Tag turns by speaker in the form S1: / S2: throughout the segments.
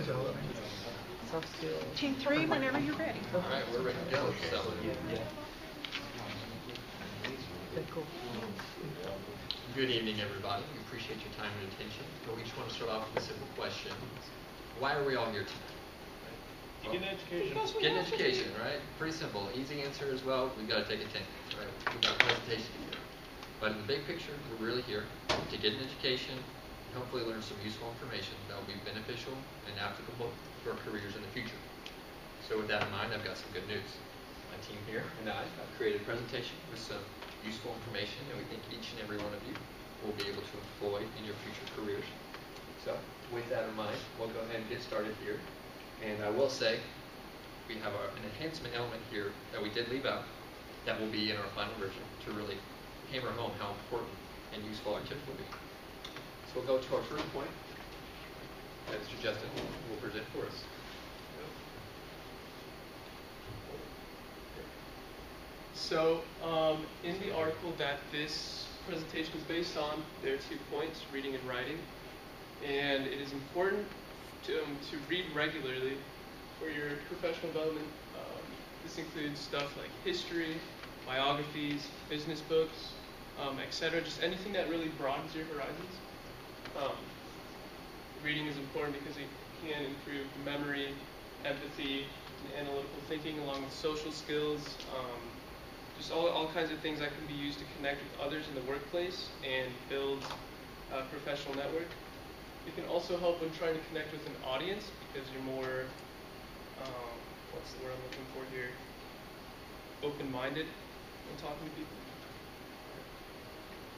S1: Soft skills.
S2: Team 3, whenever you're ready.
S3: All right, we're ready to go. So,
S1: Okay, cool.
S3: good evening, everybody. We appreciate your time and attention. But we just want to start off with a simple question. Why are we all here tonight?
S4: To get an education.
S3: Get an education, right? Pretty simple. Easy answer as well. We've got to take attendance, right? We've got a presentation to do. But in the big picture, we're really here to get an education and hopefully learn some useful information that will be beneficial and applicable to our careers in the future. So with that in mind, I've got some good news. My team here and I have created a presentation with some useful information that we think each and every one of you will be able to employ in your future careers. So with that in mind, we'll go ahead and get started here. And I will say, we have an enhancement element here that we did leave out that will be in our final version to really hammer home how important and useful our tips will be. So we'll go to our first point that Mr. Justin will present for us.
S4: So, in the article that this presentation is based on, there are 2 points, reading and writing. And it is important to read regularly for your professional development. This includes stuff like history, biographies, business books, etc. Just anything that really broadens your horizons. Reading is important because it can improve memory, empathy, and analytical thinking, along with social skills. Just all kinds of things that can be used to connect with others in the workplace and build a professional network. It can also help when trying to connect with an audience because you're more, what's the word I'm looking for here, open-minded when talking to people.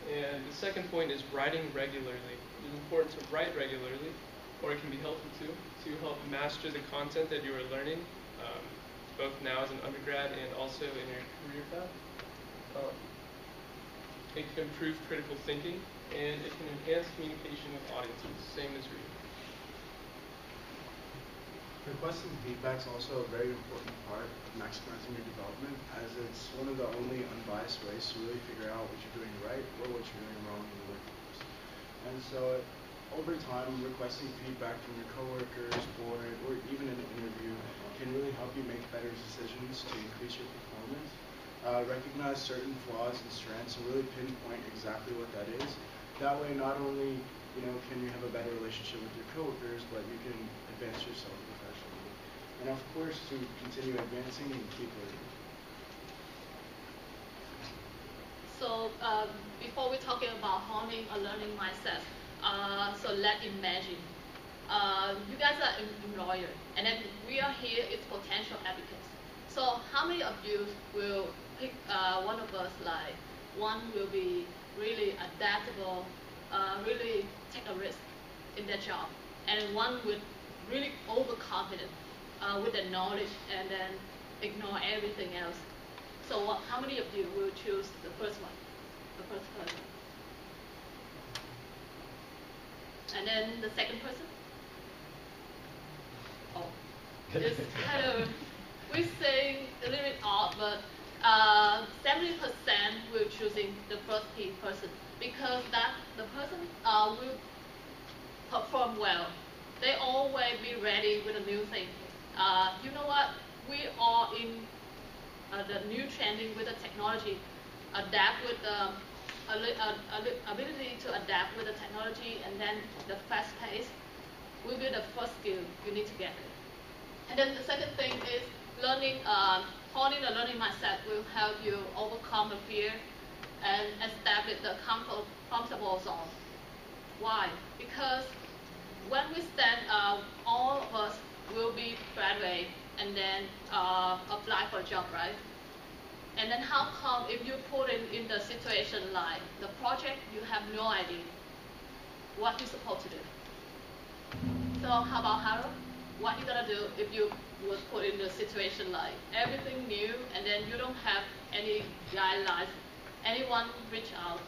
S4: And the second point is writing regularly. It is important to write regularly, or it can be helpful to help master the content that you are learning, both now as an undergrad and also in your career path. It can improve critical thinking, and it can enhance communication with audiences, same as reading.
S5: Requesting feedback is also a very important part of maximizing your development, as it's one of the only unbiased ways to really figure out what you're doing right or what you're doing wrong in the workforce. And so over time, requesting feedback from your coworkers, board, or even in an interview can really help you make better decisions to increase your performance, recognize certain flaws and strengths, and really pinpoint exactly what that is. That way, not only can you have a better relationship with your coworkers, but you can advance yourself professionally. And of course, to continue advancing and keep learning.
S6: So before we're talking about honing a learning mindset, so let's imagine you guys are employer, and then we are here as potential advocates. So how many of you will pick one of us? Like one will be really adaptable, really take a risk in their job, and one with really overconfident with the knowledge and then ignore everything else. So how many of you will choose the first one, the first person? And then the second person? Oh, it's kind of, we're saying a little bit odd, but 70% will choosing the first person because that the person will perform well. They always be ready with a new thing. You know what? We are in the new trending with the technology, adapt with the ability to adapt with the technology, and then the fast pace will be the first skill you need to get. And then the second thing is learning, honing the learning mindset will help you overcome the fear and establish the comfortable zone. Why? Because when we stand, all of us will be graduate and then apply for a job, right? And then how come if you put in the situation like the project, you have no idea what you're supposed to do? So how about Harold? What you gonna do if you was put in the situation like everything new and then you don't have any guidelines? Anyone reach out?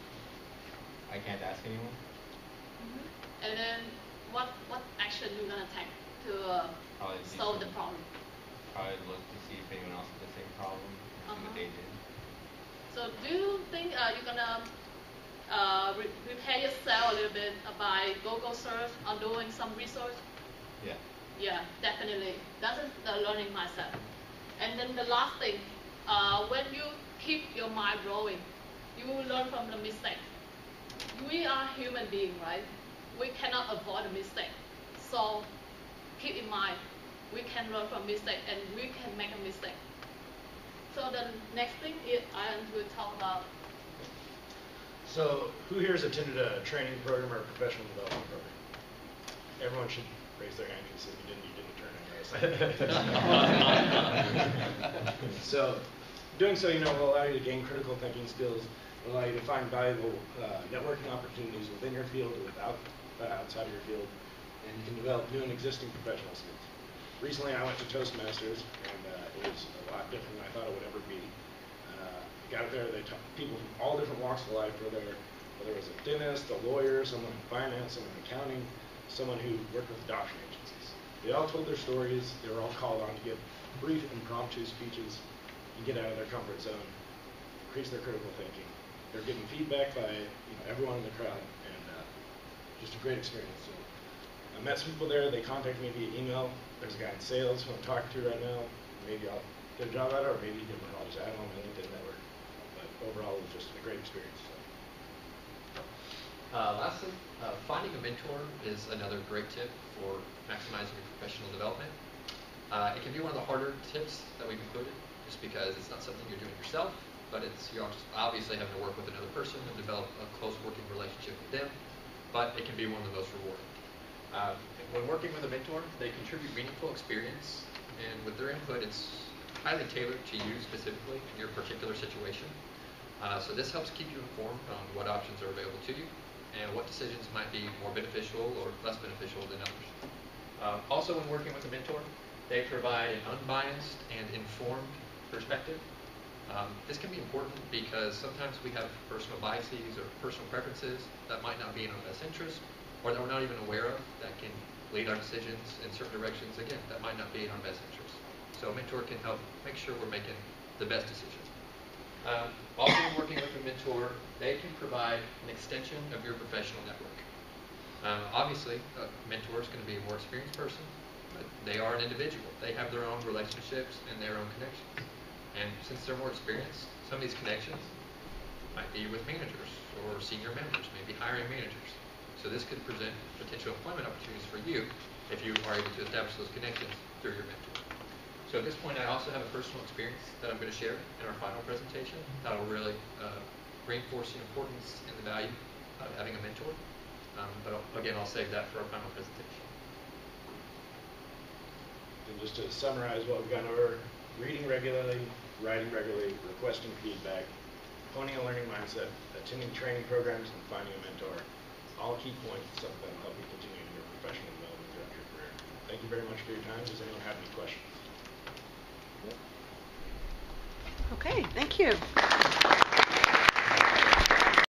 S7: I can't ask anyone.
S6: And then what action you gonna take to solve the problem?
S7: Probably look to see if anyone else has the same problem and see what they did.
S6: So do you think you're gonna prepare yourself a little bit by Google search or doing some research?
S7: Yeah.
S6: Yeah, definitely. That is the learning mindset. And then the last thing, when you keep your mind growing, you will learn from the mistake. We are human beings, right? We cannot avoid a mistake. So keep in mind, we can learn from mistake and we can make a mistake. So the next thing is I am going to talk about.
S2: So, who here has attended a training program or a professional development program? Everyone should raise their hand because if you didn't turn in. So, doing so, will allow you to gain critical thinking skills, will allow you to find valuable networking opportunities within your field or outside of your field, and you can develop new and existing professional skills. Recently, I went to Toastmasters, and it was a lot different than I thought it would ever be. Got there, they talked people from all different walks of life, whether it was a dentist, a lawyer, someone in finance, someone in accounting, someone who worked with adoption agencies. They all told their stories. They were all called on to give brief, impromptu speeches and get out of their comfort zone, increase their critical thinking. They're getting feedback by everyone in the crowd, and just a great experience. So I met some people there. They contacted me via email. There's a guy in sales who I'm talking to right now. Maybe I'll get a job at it, or maybe I'll just add on my LinkedIn network. Overall, it was just a great experience.
S3: Lastly, finding a mentor is another great tip for maximizing your professional development. It can be one of the harder tips that we've included, just because it's not something you're doing yourself, but you're obviously having to work with another person and develop a close working relationship with them, but it can be one of the most rewarding. When working with a mentor, they contribute meaningful experience, and with their input, it's highly tailored to you specifically in your particular situation. So this helps keep you informed on what options are available to you and what decisions might be more beneficial or less beneficial than others. Also, when working with a mentor, they provide an unbiased and informed perspective. This can be important because sometimes we have personal biases or personal preferences that might not be in our best interest or that we're not even aware of that can lead our decisions in certain directions, again, that might not be in our best interest. So a mentor can help make sure we're making the best decisions. Also, when working with a mentor, they can provide an extension of your professional network. Obviously, a mentor is going to be a more experienced person, but they are an individual. They have their own relationships and their own connections. And since they're more experienced, some of these connections might be with managers or senior members, maybe hiring managers. So this could present potential employment opportunities for you if you are able to establish those connections through your mentor. So at this point, I also have a personal experience that I'm going to share in our final presentation that will really reinforce the importance and the value of having a mentor. But again, I'll save that for our final presentation.
S2: And just to summarize what we've gone over, reading regularly, writing regularly, requesting feedback, honing a learning mindset, attending training programs, and finding a mentor. All key points, something that will help you continue your professional development throughout your career. Thank you very much for your time. Does anyone have any questions?
S8: Okay, thank you.